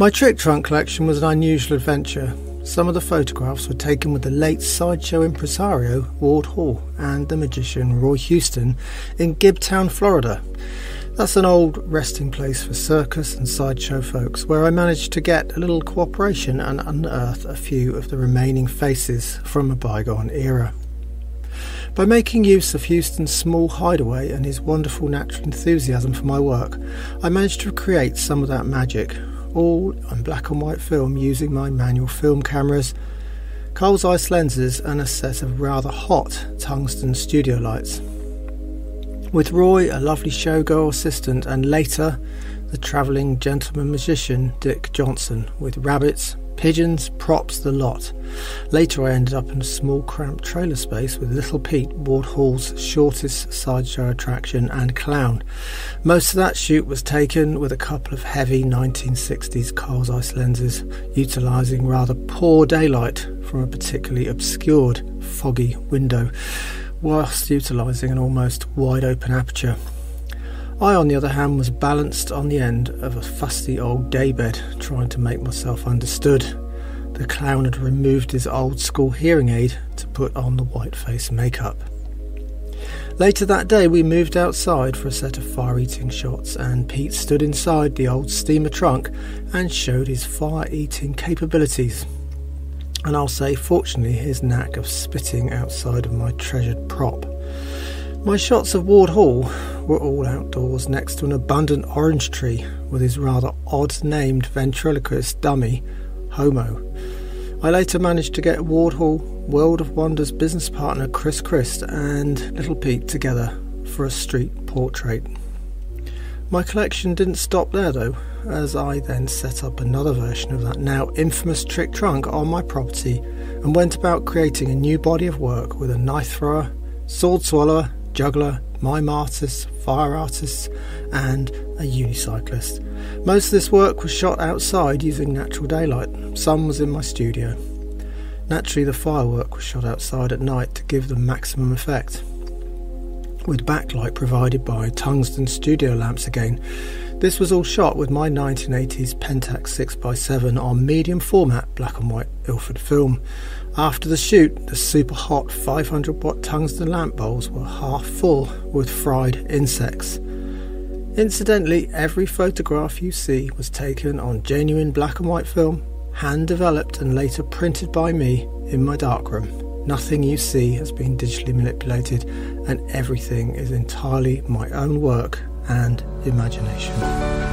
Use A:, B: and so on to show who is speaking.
A: My trick trunk collection was an unusual adventure. Some of the photographs were taken with the late sideshow impresario Ward Hall and the magician Roy Houston in Gibtown, Florida. That's an old resting place for circus and sideshow folks, where I managed to get a little cooperation and unearth a few of the remaining faces from a bygone era. By making use of Houston's small hideaway and his wonderful natural enthusiasm for my work, I managed to create some of that magic, all on black and white film using my manual film cameras, Carl's Zeiss lenses and a set of rather hot tungsten studio lights. With Roy, a lovely showgirl assistant, and later the travelling gentleman magician Dick Johnson, with rabbits, pigeons, props, the lot. Later I ended up in a small cramped trailer space with Little Pete, Ward Hall's shortest sideshow attraction and clown. Most of that shoot was taken with a couple of heavy 1960s Carl Zeiss lenses, utilising rather poor daylight from a particularly obscured, foggy window, whilst utilising an almost wide open aperture. I, on the other hand, was balanced on the end of a fusty old daybed, trying to make myself understood. The clown had removed his old school hearing aid to put on the white face makeup. Later that day we moved outside for a set of fire-eating shots, and Pete stood inside the old steamer trunk and showed his fire-eating capabilities. And I'll say, fortunately, his knack of spitting outside of my treasured prop. My shots of Ward Hall were all outdoors next to an abundant orange tree with his rather odd-named ventriloquist dummy, Homo. I later managed to get Ward Hall, World of Wonders business partner Chris Christ and Little Pete together for a street portrait. My collection didn't stop there though, as I then set up another version of that now infamous trick trunk on my property and went about creating a new body of work with a knife thrower, sword swallower, juggler, mime artist, fire artist and a unicyclist. Most of this work was shot outside using natural daylight. Some was in my studio. Naturally, the firework was shot outside at night to give the maximum effect, with backlight provided by tungsten studio lamps again. This was all shot with my 1980s Pentax 6x7 on medium format black and white Ilford film. After the shoot, the super hot 500 watt tungsten lamp bowls were half full with fried insects. Incidentally, every photograph you see was taken on genuine black and white film, hand developed and later printed by me in my darkroom. Nothing you see has been digitally manipulated, and everything is entirely my own work and imagination.